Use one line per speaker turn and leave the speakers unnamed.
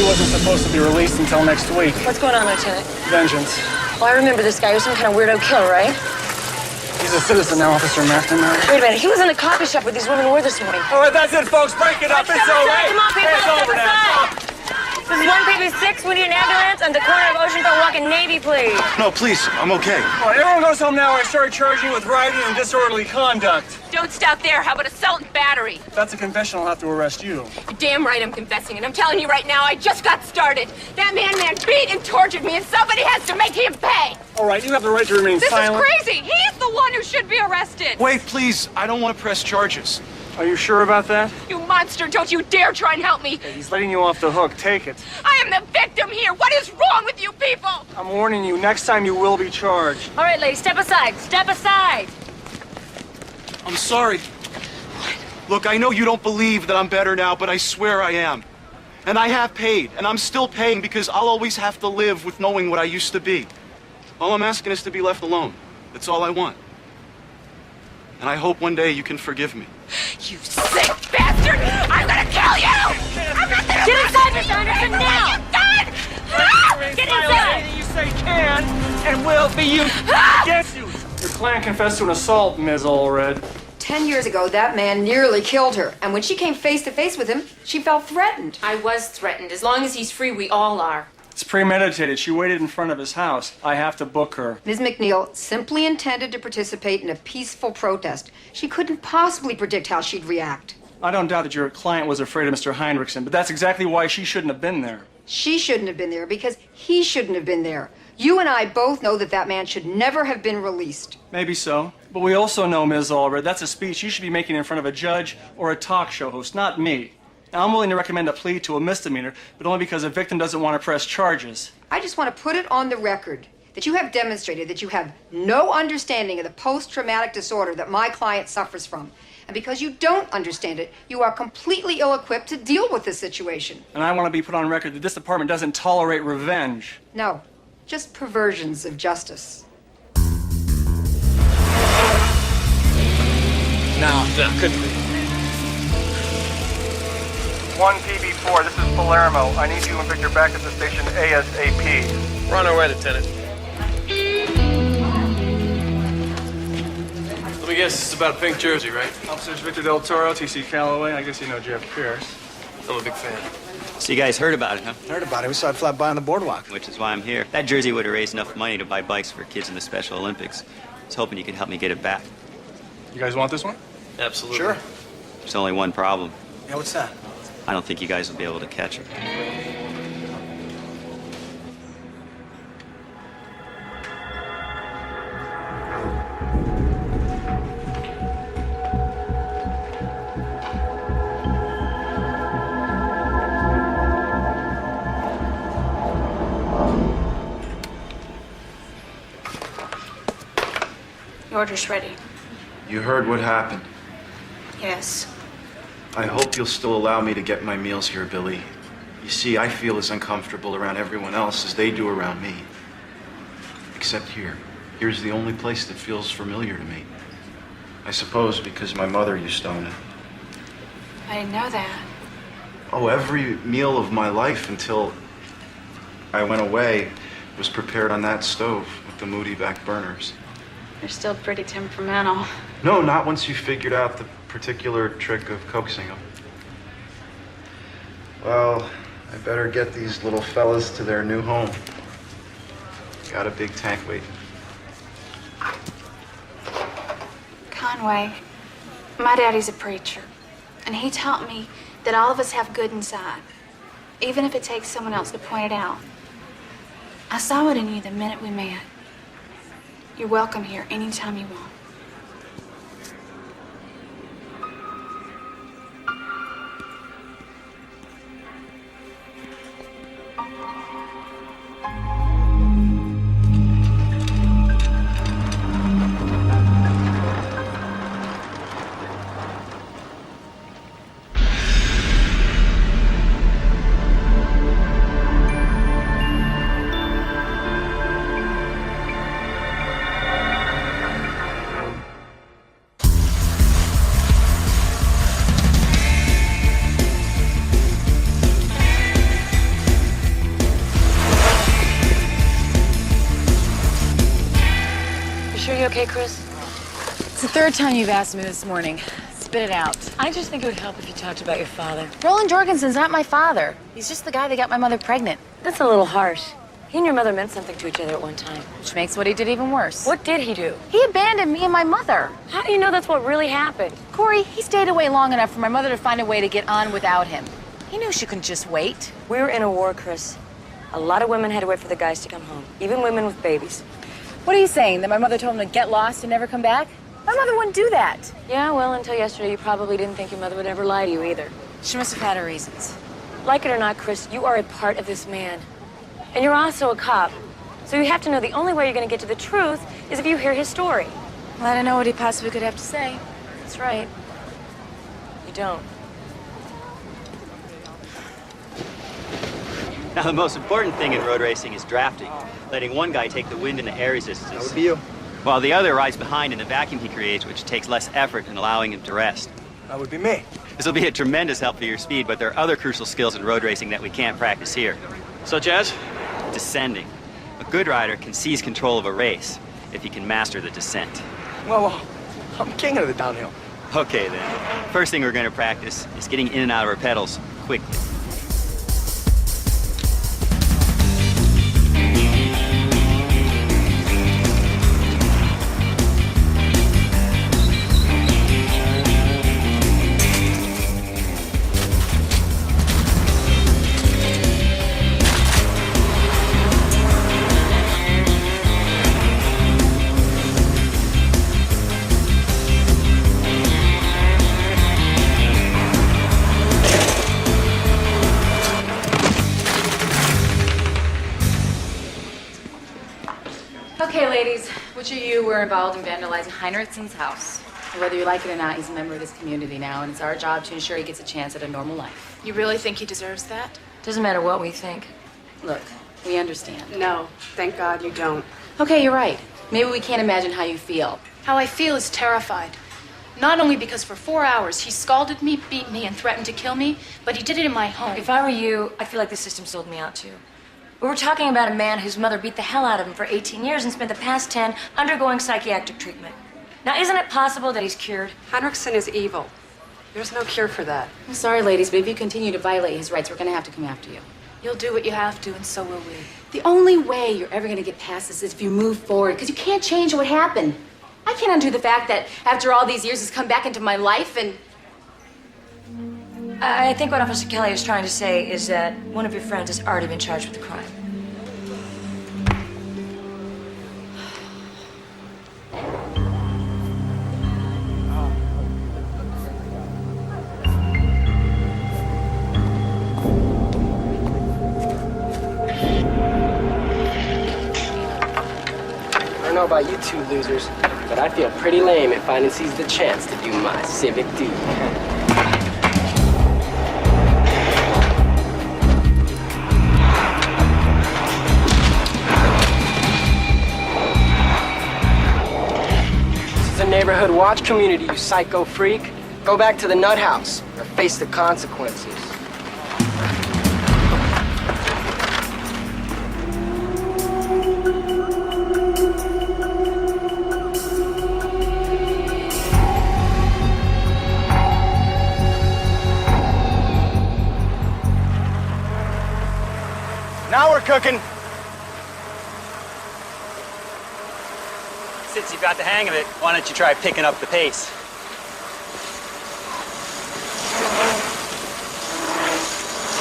wasn't supposed to be released until next week.
What's going on, Lieutenant?
Vengeance.
Well, I remember this guy. He was some kind of weirdo killer, right?
He's a citizen now, Officer Mastermind.
Wait a minute. He was in the coffee shop where these women were this morning.
All right, that's it, folks. Break it up. It's over.
Come on, people.
It's over now.
This is 1PP6. We need an ambulance on the corner of Oceanfront Walk and Navy, please.
No, please, I'm okay.
All right, everyone goes home now. I started charging you with rioting and disorderly conduct.
Don't stop there. How about assault and battery?
If that's a confession, I'll have to arrest you.
You're damn right I'm confessing, and I'm telling you right now, I just got started. That man beat and tortured me, and somebody has to make him pay.
All right, you have the right to remain silent.
This is crazy. He's the one who should be arrested.
Wait, please, I don't want to press charges.
Are you sure about that?
You monster, don't you dare try and help me.
Hey, he's letting you off the hook. Take it.
I am the victim here. What is wrong with you people?
I'm warning you, next time you will be charged.
All right, ladies, step aside. Step aside.
I'm sorry. Look, I know you don't believe that I'm better now, but I swear I am. And I have paid, and I'm still paying because I'll always have to live with knowing what I used to be. All I'm asking is to be left alone. That's all I want. And I hope one day you can forgive me.
You sick bastard! I'm gonna kill you! I'm not gonna
Get inside, Mr. Anderson, now! Get inside!
Anything you say can and will be used against you. Your clan confessed to an assault, Ms. Allred.
10 years ago, that man nearly killed her. And when she came face to face with him, she felt threatened.
I was threatened. As long as he's free, we all are.
It's premeditated. She waited in front of his house. I have to book her.
Ms. McNeil simply intended to participate in a peaceful protest. She couldn't possibly predict how she'd react.
I don't doubt that your client was afraid of Mr. Heinrichsen, but that's exactly why she shouldn't have been there.
She shouldn't have been there because he shouldn't have been there. You and I both know that that man should never have been released.
Maybe so. But we also know, Ms. Allred, that's a speech you should be making in front of a judge or a talk show host, not me. Now, I'm willing to recommend a plea to a misdemeanor, but only because a victim doesn't want to press charges.
I just want to put it on the record that you have demonstrated that you have no understanding of the post-traumatic disorder that my client suffers from. And because you don't understand it, you are completely ill-equipped to deal with this situation.
And I want to be put on record that this department doesn't tolerate revenge.
No, just perversions of justice.
No, couldn't be.
1PB4, this is Palermo. I need you and Victor back at the station ASAP.
We're on our way, Lieutenant. Let me guess, this is about a pink jersey, right?
Officers Victor Del Toro, TC Calloway. I guess you know Jeff Pierce.
I'm a big fan.
So you guys heard about it, huh?
Heard about it. We saw it fly by on the boardwalk.
Which is why I'm here. That jersey would have raised enough money to buy bikes for kids in the Special Olympics. I was hoping you could help me get it back.
You guys want this one?
Absolutely.
Sure.
There's only one problem.
Yeah, what's that?
I don't think you guys will be able to catch it.
The order's ready.
You heard what happened.
Yes.
I hope you'll still allow me to get my meals here, Billy. You see, I feel as uncomfortable around everyone else as they do around me. Except here. Here's the only place that feels familiar to me. I suppose because my mother used to own it.
I didn't know that.
Oh, every meal of my life until I went away was prepared on that stove with the moody back burners.
You're still pretty temperamental.
No, not once you figured out the particular trick of coaxing them. Well, I better get these little fellas to their new home. Got a big tank waiting.
Conway, my daddy's a preacher, and he taught me that all of us have good inside, even if it takes someone else to point it out. I saw it in you the minute we met. You're welcome here anytime you want.
okay, Chris?
It's the third time you've asked me this morning. Spit it out.
I just think it would help if you talked about your father.
Roland Jorgensen's not my father. He's just the guy that got my mother pregnant.
That's a little harsh. He and your mother meant something to each other at one time.
Which makes what he did even worse.
What did he do?
He abandoned me and my mother.
How do you know that's what really happened?
Corey, he stayed away long enough for my mother to find a way to get on without him. He knew she couldn't just wait.
We were in a war, Chris. A lot of women had to wait for the guys to come home, even women with babies.
What are you saying, that my mother told him to get lost and never come back? My mother wouldn't do that.
Yeah, well, until yesterday, you probably didn't think your mother would ever lie to you either.
She must have had her reasons.
Like it or not, Chris, you are a part of this man. And you're also a cop. So you have to know the only way you're going to get to the truth is if you hear his story.
Well, I don't know what he possibly could have to say.
That's right. You don't.
Now, the most important thing in road racing is drafting, letting one guy take the wind in the air resistances.
That would be you.
While the other rides behind in the vacuum he creates, which takes less effort in allowing him to rest.
That would be me.
This will be a tremendous help for your speed, but there are other crucial skills in road racing that we can't practice here.
Such as?
Descending. A good rider can seize control of a race if he can master the descent.
Well, I'm king of the downhill.
Okay, then. First thing we're going to practice is getting in and out of our pedals quickly.
Okay, ladies, which of you were involved in vandalizing Heinrichson's house? Whether you like it or not, he's a member of this community now, and it's our job to ensure he gets a chance at a normal life.
You really think he deserves that?
Doesn't matter what we think.
Look, we understand.
No, thank God you don't.
Okay, you're right. Maybe we can't imagine how you feel.
How I feel is terrified. Not only because for 4 hours he scalded me, beat me, and threatened to kill me, but he did it in my home.
If I were you, I feel like the system sold me out too. We were talking about a man whose mother beat the hell out of him for 18 years and spent the past 10 undergoing psychiatric treatment. Now, isn't it possible that he's cured?
Heinrichson is evil. There's no cure for that.
I'm sorry, ladies, but if you continue to violate his rights, we're going to have to come after you.
You'll do what you have to, and so will we.
The only way you're ever going to get past this is if you move forward, because you can't change what happened. I can't undo the fact that after all these years, he's come back into my life and...
I think what Officer Kelly is trying to say is that one of your friends has already been charged with the crime.
I don't know about you two losers, but I feel pretty lame if I didn't seize the chance to do my civic duty. This is a neighborhood watch community, you psycho freak. Go back to the nut house or face the consequences.
Now we're cooking.
Since you've got the hang of it, why don't you try picking up the pace?